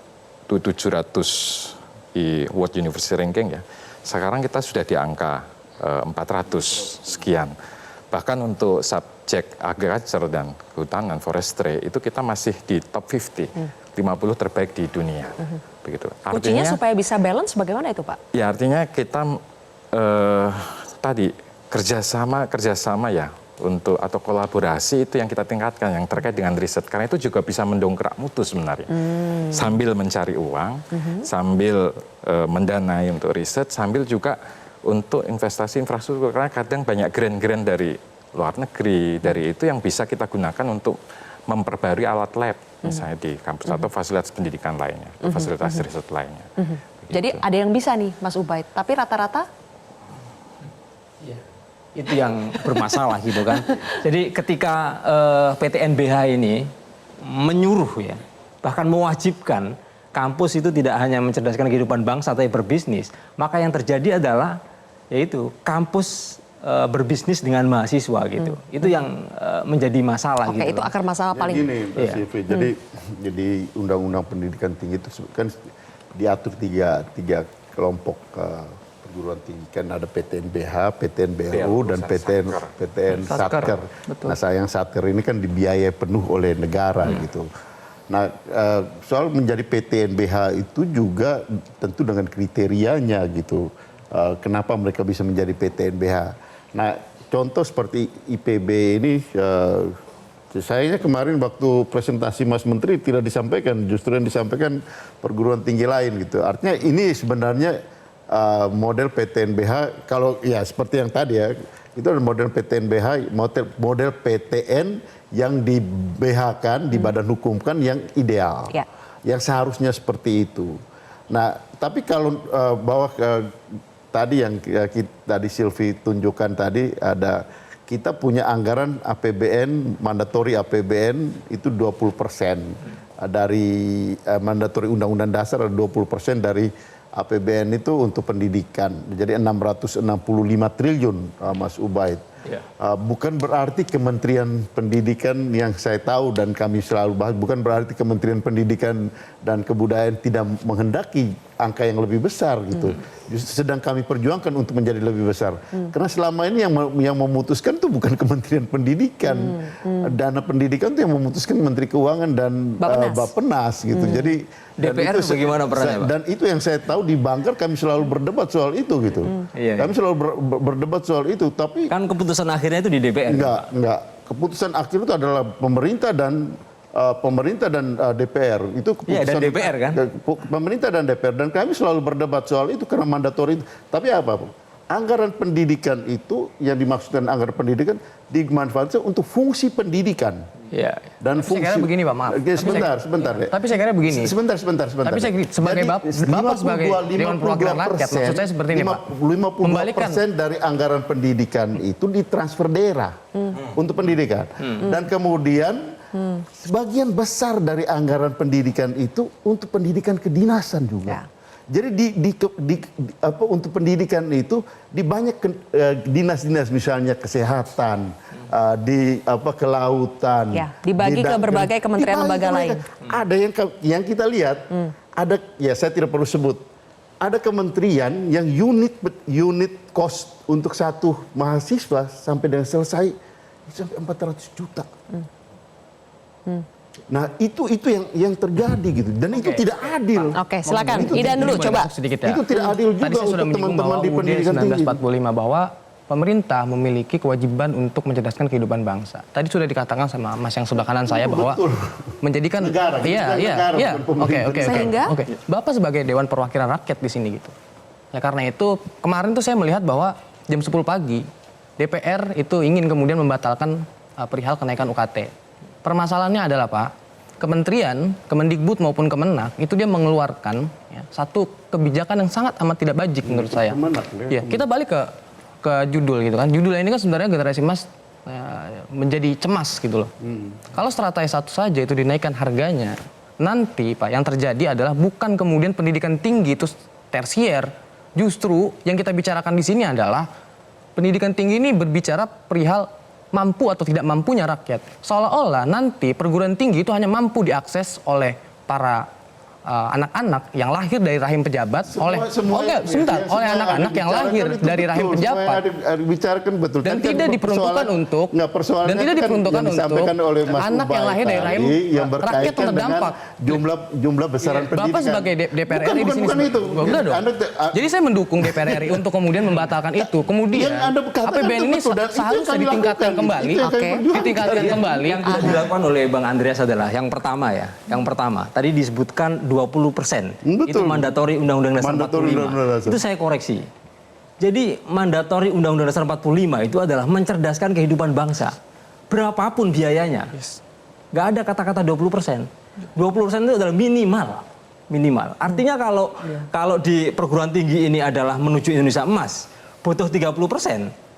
itu 700 di World University Ranking ya, sekarang kita sudah di angka 400 sekian. Bahkan untuk subjek agriculture dan kehutanan forestry itu kita masih di top 50, 50 terbaik di dunia. Begitu. Kuncinya supaya bisa balance bagaimana itu Pak? Ya artinya kita tadi kerjasama ya untuk atau kolaborasi itu yang kita tingkatkan yang terkait dengan riset, karena itu juga bisa mendongkrak mutu sebenarnya. Sambil mencari uang, sambil mendanai untuk riset, sambil juga untuk investasi infrastruktur, karena kadang banyak grant-grant dari luar negeri, dari itu yang bisa kita gunakan untuk memperbarui alat lab misalnya di kampus atau fasilitas pendidikan lainnya, fasilitas riset lainnya. Jadi ada yang bisa nih Mas Ubaid, tapi rata-rata? Itu yang bermasalah gitu kan. Jadi ketika PTNBH ini menyuruh ya, bahkan mewajibkan kampus itu tidak hanya mencerdaskan kehidupan bangsa tapi berbisnis, maka yang terjadi adalah yaitu kampus berbisnis dengan mahasiswa gitu. Itu yang menjadi masalah gitu. Oke, itu akar masalah paling. Gini, Mbak Silvi, jadi Undang-Undang Pendidikan Tinggi itu kan diatur tiga kelompok perguruan tinggi, kan ada PTNBH, PTNBRU, dan PTN Satker. Nah sayang Satker ini kan dibiayai penuh oleh negara gitu. Nah soal menjadi PTNBH itu juga tentu dengan kriterianya gitu. Kenapa mereka bisa menjadi PTNBH? Nah contoh seperti IPB ini, sayangnya kemarin waktu presentasi Mas Menteri tidak disampaikan, justru yang disampaikan perguruan tinggi lain gitu. Artinya ini sebenarnya model PTNBH, kalau ya seperti yang tadi ya, itu adalah model PTNBH, model PTN yang di BH-kan, di badan hukum kan yang ideal, yang seharusnya seperti itu. Nah, tapi kalau bahwa tadi yang tadi Silvi tunjukkan tadi, ada kita punya anggaran APBN, mandatori APBN itu 20% dari mandatori Undang-Undang Dasar, 20% dari APBN itu untuk pendidikan, jadi 665 triliun, Mas Ubaid. Bukan berarti Kementerian Pendidikan yang saya tahu dan kami selalu bahas, bukan berarti Kementerian Pendidikan dan Kebudayaan tidak menghendaki angka yang lebih besar gitu. Justru sedang kami perjuangkan untuk menjadi lebih besar. Karena selama ini yang memutuskan itu bukan Kementerian Pendidikan. Dana pendidikan itu yang memutuskan Menteri Keuangan dan Bappenas gitu. Jadi DPR itu bagaimana perannya, Pak? Dan itu yang saya tahu di Banggar kami selalu berdebat soal itu gitu. Kami selalu berdebat soal itu, tapi kan keputusan akhirnya itu di DPR. Enggak. Keputusan akhir itu adalah pemerintah dan DPR. Itu keputusan dan DPR kan? Pemerintah dan DPR, dan kami selalu berdebat soal itu karena mandatori itu. Tapi apa? Anggaran pendidikan itu yang dimaksudkan anggaran pendidikan dimanfaatkan untuk fungsi pendidikan. Dan fungsi. Saya kira begini Pak, maaf. Sebentar. Tapi saya kira begini. Sebentar. Tapi saya sebagai Bapak sebagai Dewan Perwakilan Rakyat, maksud saya seperti ini Pak. 52% dari anggaran pendidikan itu ditransfer daerah untuk pendidikan. Dan kemudian sebagian besar dari anggaran pendidikan itu untuk pendidikan kedinasan juga. Jadi untuk pendidikan itu di banyak dinas-dinas, misalnya kesehatan, di kelautan, dibagi ke berbagai kementerian lembaga lain. Ada yang kita lihat saya tidak perlu sebut, ada kementerian yang unit cost untuk satu mahasiswa sampai dengan selesai sampai 400 juta. Nah itu yang terjadi gitu, dan itu tidak adil. Oke, silakan. Idan dulu coba. Sedikit ya. Itu tidak adil juga Tadi saya sudah untuk teman-teman di pendidikan tinggi. 1945 bahwa pemerintah memiliki kewajiban untuk mencerdaskan kehidupan bangsa. Tadi sudah dikatakan sama Mas yang sebelah kanan saya bahwa menjadikan negara. Oke. Bapak sebagai Dewan Perwakilan Rakyat di sini gitu. Ya karena itu kemarin tuh saya melihat bahwa jam 10 pagi DPR itu ingin kemudian membatalkan perihal kenaikan UKT. Permasalahannya adalah Pak, Kementerian, Kemendikbud maupun Kemenak itu dia mengeluarkan satu kebijakan yang sangat amat tidak bajik menurut saya. Ya, kita balik ke judul gitu kan. Judul ini kan sebenarnya generasi emas menjadi cemas gitu loh. Kalau strata S1 saja itu dinaikkan harganya, nanti Pak yang terjadi adalah bukan kemudian pendidikan tinggi itu tersier, justru yang kita bicarakan di sini adalah pendidikan tinggi ini berbicara perihal mampu atau tidak mampunya rakyat. Seolah-olah nanti perguruan tinggi itu hanya mampu diakses oleh para anak-anak yang lahir dari rahim pejabat oleh anak-anak yang lahir dari rahim pejabat Bicarakan betul. dan tidak diperuntukkan untuk anak yang lahir dari rahim rakyat yang terdampak. Jumlah besaran pendidikan. Bapak sebagai DPR RI di sini. Bukan dong. Jadi saya mendukung DPR RI untuk kemudian membatalkan itu. Kemudian APBN ini seharusnya ditingkatkan kembali. Ditingkatkan kembali. Yang tidak dilakukan oleh Bang Andreas adalah yang pertama ya. Yang pertama tadi disebutkan 20%. Itu mandatori Undang-Undang Dasar 45. Itu saya koreksi. Jadi mandatori Undang-Undang Dasar 45 itu adalah mencerdaskan kehidupan bangsa. Berapapun biayanya. Nggak ada kata-kata 20%. 20% itu adalah minimal. Artinya kalau di perguruan tinggi ini adalah menuju Indonesia emas, butuh 30%.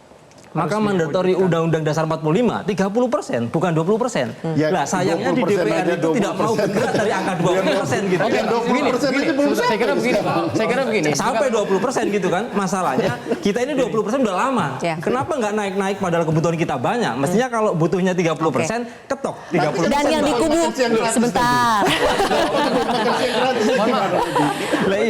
Maka mandatori Undang-Undang Dasar 45, 30%, bukan 20%. Nah, sayangnya di DPR itu tidak mau bergerak dari angka 20% gitu. Oke, 20% itu belum saya kira begini. Sampai 20% gitu kan. Masalahnya kita ini 20% udah lama. Kenapa nggak naik-naik padahal kebutuhan kita banyak? Mestinya kalau butuhnya 30%, ketok 30%. Dan yang di kubu sebentar.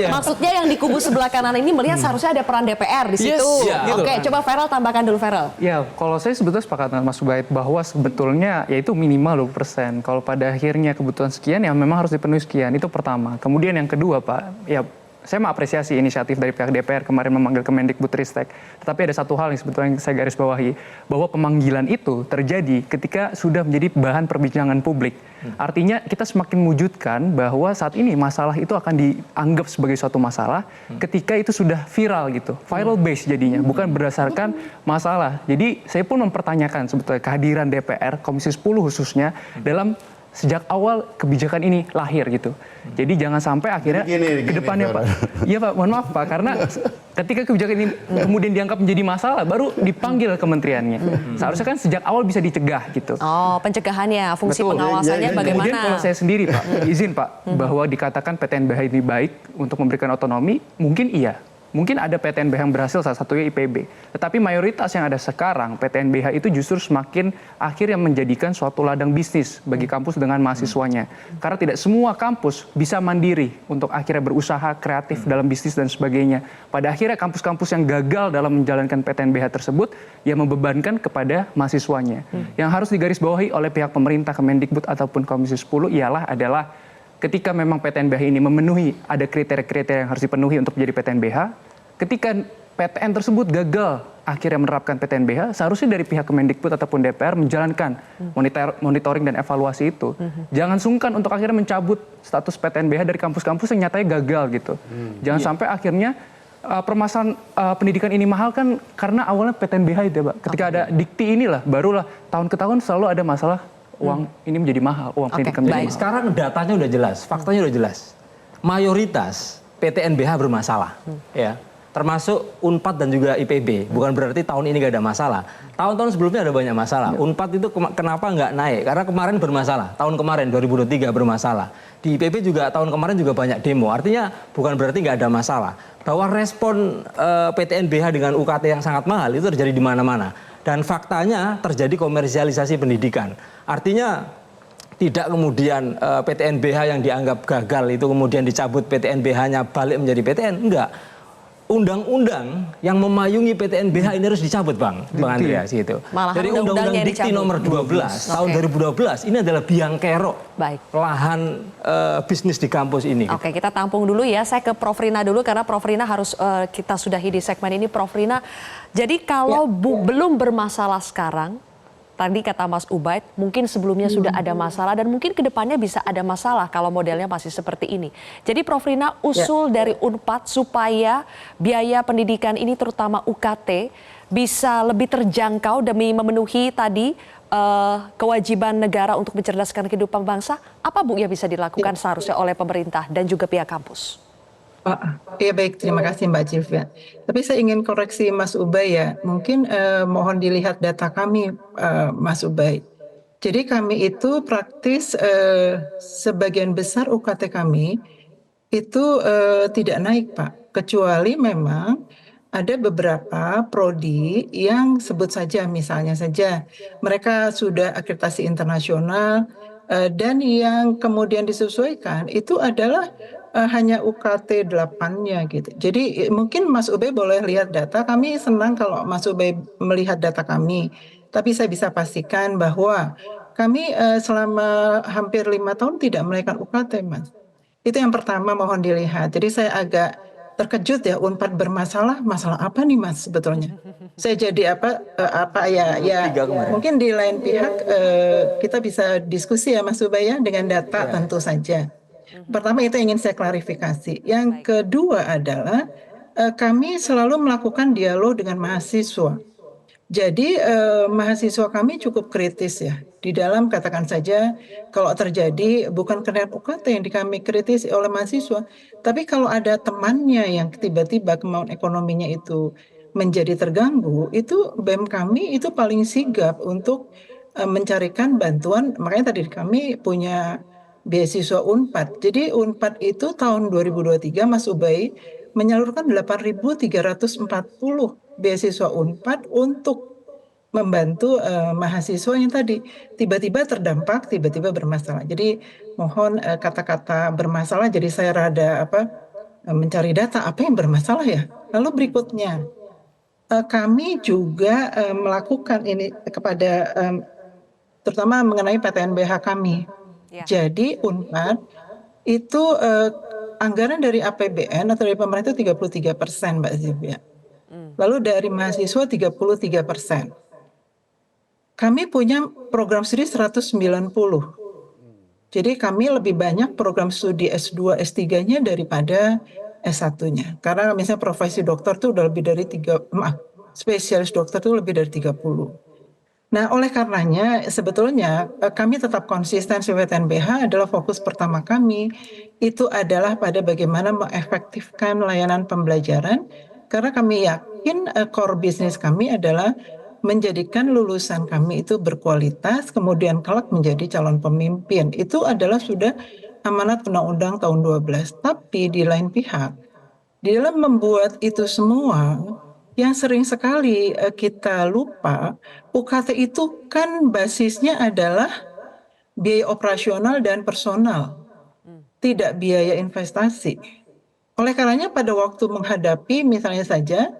Maksudnya yang di kubu sebelah kanan ini melihat seharusnya ada peran DPR di situ. Oke, coba Feral tambahkan dulu Feral. Ya, kalau saya sebetulnya sepakat dengan Mas Ubaid bahwa sebetulnya yaitu minimal 20%. Kalau pada akhirnya kebutuhan sekian, ya memang harus dipenuhi sekian. Itu pertama. Kemudian yang kedua, Pak, ya saya mengapresiasi inisiatif dari pihak DPR kemarin memanggil Kemendikbudristek. Tetapi ada satu hal yang sebetulnya saya garis bawahi, bahwa pemanggilan itu terjadi ketika sudah menjadi bahan perbincangan publik. Artinya kita semakin mewujudkan bahwa saat ini masalah itu akan dianggap sebagai suatu masalah ketika itu sudah viral gitu. Viral base jadinya, bukan berdasarkan masalah. Jadi saya pun mempertanyakan sebetulnya kehadiran DPR, Komisi 10 khususnya, dalam sejak awal kebijakan ini lahir gitu. Jadi jangan sampai akhirnya ke depannya Pak. Iya Pak, mohon maaf Pak, karena ketika kebijakan ini kemudian dianggap menjadi masalah, baru dipanggil kementeriannya. Seharusnya kan sejak awal bisa dicegah gitu. Oh, pencegahannya, fungsi pengawasannya bagaimana? Kemudian kalau saya sendiri Pak, izin Pak, bahwa dikatakan PTNBH ini baik untuk memberikan otonomi, mungkin iya. Mungkin ada PTNBH yang berhasil, salah satunya IPB. Tetapi mayoritas yang ada sekarang, PTNBH itu justru semakin akhirnya menjadikan suatu ladang bisnis bagi kampus dengan mahasiswanya. Karena tidak semua kampus bisa mandiri untuk akhirnya berusaha kreatif dalam bisnis dan sebagainya. Pada akhirnya kampus-kampus yang gagal dalam menjalankan PTNBH tersebut, ya membebankan kepada mahasiswanya. Yang harus digarisbawahi oleh pihak pemerintah, Kemendikbud ataupun Komisi 10 adalah ketika memang PTNBH ini memenuhi, ada kriteria-kriteria yang harus dipenuhi untuk menjadi PTNBH, ketika PTN tersebut gagal akhirnya menerapkan PTNBH, seharusnya dari pihak Kemendikbud ataupun DPR menjalankan monitoring dan evaluasi itu. Jangan sungkan untuk akhirnya mencabut status PTNBH dari kampus-kampus yang nyatanya gagal gitu. Jangan sampai akhirnya permasalahan pendidikan ini mahal kan karena awalnya PTNBH itu Pak. Ketika ada dikti inilah, barulah tahun ke tahun selalu ada masalah uang ini menjadi mahal, uang pendidikan menjadi mahal. Sekarang datanya udah jelas, faktanya udah jelas. Mayoritas PTNBH bermasalah, ya, termasuk Unpad dan juga IPB. Bukan berarti tahun ini gak ada masalah. Tahun-tahun sebelumnya ada banyak masalah. Unpad itu kenapa nggak naik? Karena kemarin bermasalah. Tahun kemarin 2023 bermasalah. Di IPB juga tahun kemarin juga banyak demo. Artinya bukan berarti nggak ada masalah. Bahwa respon PTNBH dengan UKT yang sangat mahal itu terjadi di mana-mana. Dan faktanya terjadi komersialisasi pendidikan. Artinya tidak kemudian PTNBH yang dianggap gagal itu kemudian dicabut, PTNBH-nya balik menjadi PTN, enggak. Undang-undang yang memayungi PTNBH ini harus dicabut, Bang Andreas gitu. Malahan Jadi Undang-Undang Dikti nomor 12 tahun 2012 ini adalah biang kerok lahan bisnis di kampus ini. Oke, kita tampung dulu ya. Saya ke Prof Rina dulu karena Prof Rina harus kita sudahi di segmen ini. Prof Rina, jadi kalau belum bermasalah sekarang, tadi kata Mas Ubaid, mungkin sebelumnya sudah ada masalah dan mungkin kedepannya bisa ada masalah kalau modelnya masih seperti ini. Jadi Prof Rina, usul dari Unpad supaya biaya pendidikan ini terutama UKT bisa lebih terjangkau demi memenuhi tadi kewajiban negara untuk mencerdaskan kehidupan bangsa, apa Bu yang bisa dilakukan seharusnya oleh pemerintah dan juga pihak kampus? Ya baik, terima kasih Mbak Cilvia. Tapi saya ingin koreksi Mas Ubay ya. Mungkin mohon dilihat data kami Mas Ubay. Jadi kami itu praktis sebagian besar UKT kami itu tidak naik Pak. Kecuali memang ada beberapa prodi yang sebut saja misalnya saja mereka sudah akreditasi internasional dan yang kemudian disesuaikan itu adalah hanya UKT 8-nya gitu. Jadi mungkin Mas Ubay boleh lihat data. Kami senang kalau Mas Ubay melihat data kami. Tapi saya bisa pastikan bahwa kami selama hampir 5 tahun tidak menaikkan UKT, Mas. Itu yang pertama mohon dilihat. Jadi saya agak terkejut ya, Unpad bermasalah. Masalah apa nih Mas sebetulnya? Saya jadi mungkin di lain pihak kita bisa diskusi ya Mas Ubay ya dengan data tentu saja. Pertama itu ingin saya klarifikasi. Yang kedua adalah kami selalu melakukan dialog dengan mahasiswa. Jadi mahasiswa kami cukup kritis ya. Di dalam katakan saja kalau terjadi bukan kenaikan UKT yang kami kritisi oleh mahasiswa, tapi kalau ada temannya yang tiba-tiba kemauan ekonominya itu menjadi terganggu, itu BEM kami itu paling sigap untuk mencarikan bantuan. Makanya tadi kami punya beasiswa Unpad. Jadi Unpad itu tahun 2023 Mas Ubay menyalurkan 8.340 beasiswa Unpad untuk membantu mahasiswa yang tadi tiba-tiba terdampak, tiba-tiba bermasalah. Jadi mohon kata-kata bermasalah jadi saya rada mencari data apa yang bermasalah ya. Lalu berikutnya kami juga melakukan ini kepada terutama mengenai PTNBH kami. Jadi Unpad itu anggaran dari APBN atau dari pemerintah 33% Mbak Zivia. Lalu dari mahasiswa 33%. Kami punya program studi 190. Jadi kami lebih banyak program studi S2, S3-nya daripada S1-nya. Karena misalnya profesi dokter itu udah lebih dari spesialis dokter itu lebih dari 30. Nah, oleh karenanya sebetulnya kami tetap konsisten PTNBH adalah fokus pertama kami itu adalah pada bagaimana mengefektifkan layanan pembelajaran karena kami yakin core bisnis kami adalah menjadikan lulusan kami itu berkualitas kemudian kelak menjadi calon pemimpin. Itu adalah sudah amanat undang-undang tahun 12. Tapi di lain pihak di dalam membuat itu semua yang sering sekali kita lupa, UKT itu kan basisnya adalah biaya operasional dan personal, tidak biaya investasi. Oleh karenanya pada waktu menghadapi misalnya saja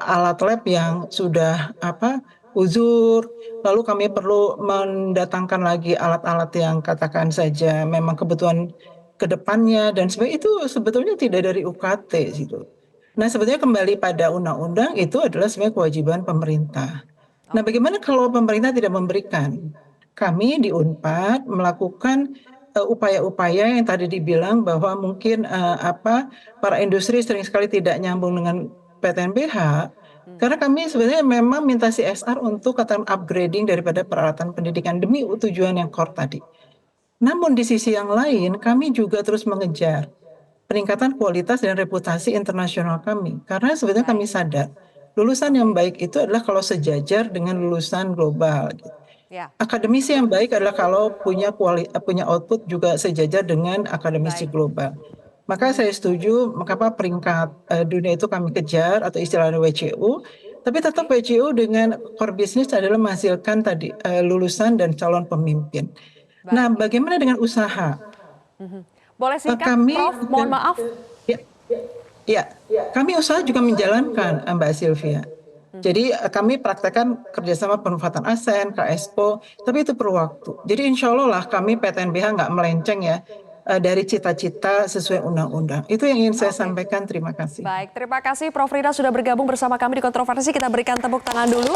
alat lab yang sudah uzur, lalu kami perlu mendatangkan lagi alat-alat yang katakan saja memang kebutuhan kedepannya dan sebagainya itu sebetulnya tidak dari UKT gitu. Nah sebetulnya kembali pada undang-undang itu adalah sebenarnya kewajiban pemerintah. Nah bagaimana kalau pemerintah tidak memberikan? Kami di Unpad melakukan upaya-upaya yang tadi dibilang bahwa mungkin para industri sering sekali tidak nyambung dengan PTNBH. Karena kami sebenarnya memang minta CSR untuk katakan upgrading daripada peralatan pendidikan demi tujuan yang core tadi. Namun di sisi yang lain kami juga terus mengejar peningkatan kualitas dan reputasi internasional kami. Karena sebenarnya kami sadar, lulusan yang baik itu adalah kalau sejajar dengan lulusan global. Gitu. Akademisi yang baik adalah kalau punya output juga sejajar dengan akademisi global. Maka saya setuju, mengapa peringkat dunia itu kami kejar atau istilahnya WCU, tapi tetap WCU dengan core business adalah menghasilkan tadi lulusan dan calon pemimpin. Nah, bagaimana dengan usaha? Boleh singkat, Kami Prof, mohon maaf. Ya, kami usaha juga menjalankan, Mbak Sylvia. Jadi kami praktekkan kerjasama pemanfaatan ASN, KSPO, tapi itu perlu waktu. Jadi insya Allah lah kami PTNBH nggak melenceng ya dari cita-cita sesuai undang-undang. Itu yang ingin saya sampaikan. Terima kasih. Baik, terima kasih Prof Rida sudah bergabung bersama kami di Kontroversi. Kita berikan tepuk tangan dulu.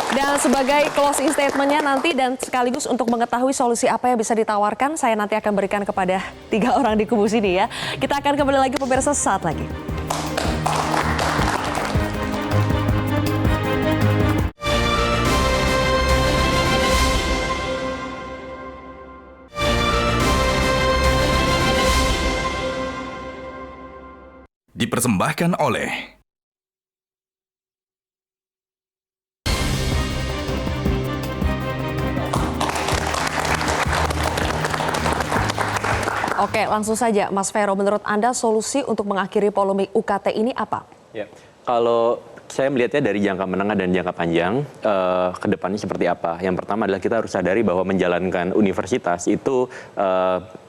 Dan sebagai closing statement-nya nanti dan sekaligus untuk mengetahui solusi apa yang bisa ditawarkan, saya nanti akan berikan kepada 3 orang di kubu sini ya. Kita akan kembali lagi pemirsa sesaat lagi. Dipersembahkan oleh Oke, langsung saja Mas Vero, menurut Anda solusi untuk mengakhiri polemik UKT ini apa? Ya, kalau saya melihatnya dari jangka menengah dan jangka panjang, ke depannya seperti apa. Yang pertama adalah kita harus sadari bahwa menjalankan universitas itu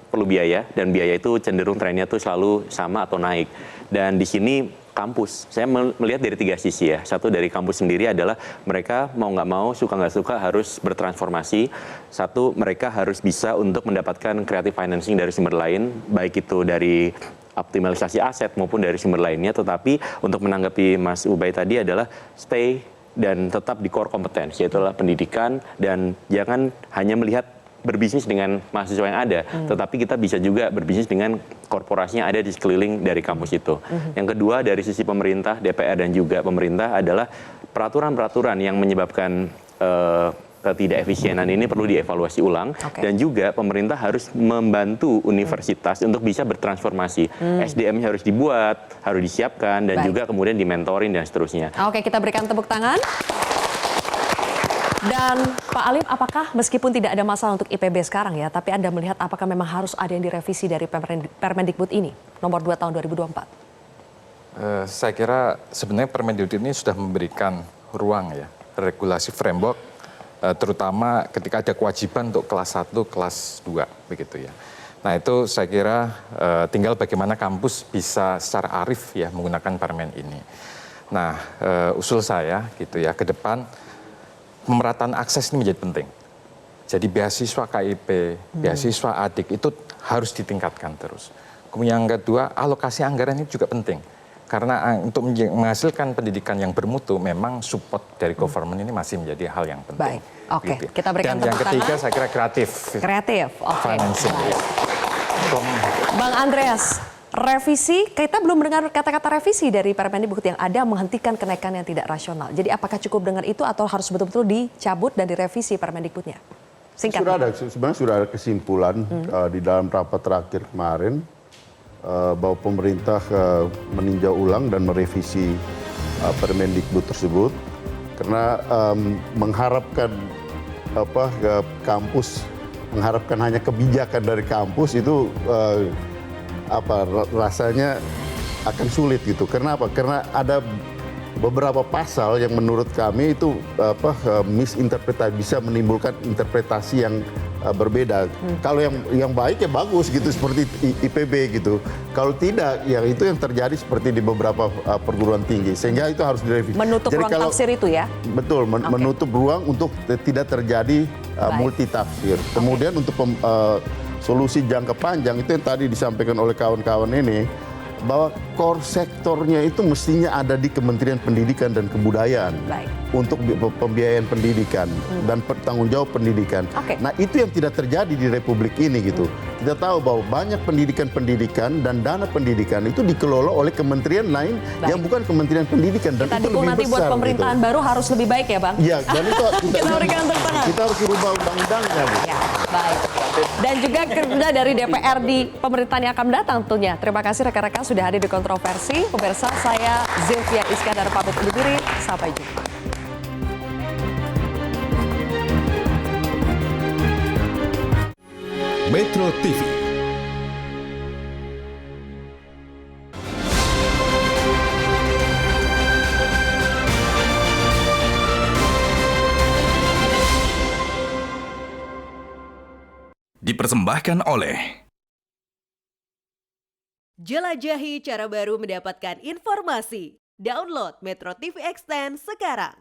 perlu biaya, dan biaya itu cenderung trennya tuh selalu sama atau naik. Dan di sini kampus, saya melihat dari 3 sisi ya. Satu, dari kampus sendiri adalah mereka mau nggak mau, suka nggak suka harus bertransformasi. Satu, mereka harus bisa untuk mendapatkan creative financing dari sumber lain, baik itu dari optimalisasi aset maupun dari sumber lainnya. Tetapi untuk menanggapi Mas Ubay tadi adalah stay dan tetap di core competence, yaitu pendidikan, dan jangan hanya melihat berbisnis dengan mahasiswa yang ada, tetapi kita bisa juga berbisnis dengan korporasi yang ada di sekeliling dari kampus itu. Yang kedua, dari sisi pemerintah, DPR dan juga pemerintah adalah peraturan-peraturan yang menyebabkan ketidakefisienan ini perlu dievaluasi ulang, dan juga pemerintah harus membantu universitas untuk bisa bertransformasi. SDM-nya harus dibuat, harus disiapkan, dan juga kemudian dimentorin dan seterusnya. Oke, kita berikan tepuk tangan. Dan Pak Alim, apakah meskipun tidak ada masalah untuk IPB sekarang ya, tapi Anda melihat apakah memang harus ada yang direvisi dari Permendikbud ini, nomor 2 tahun 2024? Saya kira sebenarnya Permendikbud ini sudah memberikan ruang ya, regulasi framework, terutama ketika ada kewajiban untuk kelas 1, kelas 2, begitu ya. Nah itu saya kira tinggal bagaimana kampus bisa secara arif ya menggunakan permen ini. Nah usul saya gitu ya, ke depan pemerataan akses ini menjadi penting. Jadi beasiswa KIP, beasiswa adik itu harus ditingkatkan terus. Kemudian yang kedua, alokasi anggaran ini juga penting. Karena untuk menghasilkan pendidikan yang bermutu, memang support dari government ini masih menjadi hal yang penting. Baik, oke. Gitu. Kita berikan Dan yang ketiga saya kira kreatif. Kreatif, oke. Financing. Bang Andreas, revisi, kita belum mendengar kata-kata revisi dari Permendikbud yang ada menghentikan kenaikan yang tidak rasional. Jadi apakah cukup dengan itu atau harus betul-betul dicabut dan direvisi Permendikbudnya? Singkat. Sebenarnya sudah ada kesimpulan di dalam rapat terakhir kemarin bahwa pemerintah meninjau ulang dan merevisi Permendikbud tersebut karena mengharapkan kampus, mengharapkan hanya kebijakan dari kampus itu rasanya akan sulit gitu. Kenapa? Karena ada beberapa pasal yang menurut kami itu misinterpretasi, bisa menimbulkan interpretasi yang berbeda. Kalau yang baik ya bagus gitu, seperti IPB gitu. Kalau tidak, ya itu yang terjadi seperti di beberapa perguruan tinggi. Sehingga itu harus direvisi. Menutup ruang tafsir itu ya? Betul, menutup ruang untuk tidak terjadi multitafsir. Kemudian untuk solusi jangka panjang itu yang tadi disampaikan oleh kawan-kawan ini, bahwa core sektornya itu mestinya ada di Kementerian Pendidikan dan Kebudayaan. Baik. Untuk pembiayaan pendidikan dan tanggung jawab pendidikan. Nah itu yang tidak terjadi di Republik ini gitu. Kita tahu bahwa banyak pendidikan-pendidikan dan dana pendidikan itu dikelola oleh kementerian lain yang bukan Kementerian Pendidikan, dan kita itu dukung lebih nanti besar. Buat pemerintahan baru harus lebih baik ya Bang? Iya, dan itu kita berikan tepuk tangan. Kita harus rubah undang-undangnya. Ya, baik. Dan juga kerja dari DPR di pemerintahan yang akan datang tentunya. Terima kasih rekan-rekan sudah hadir di Kontroversi. Pemirsa, saya Zilvia Iskandar pamit undur diri. Sampai jumpa. Metro TV. Dipersembahkan oleh Jelajahi cara baru mendapatkan informasi. Download Metro TV Extend sekarang.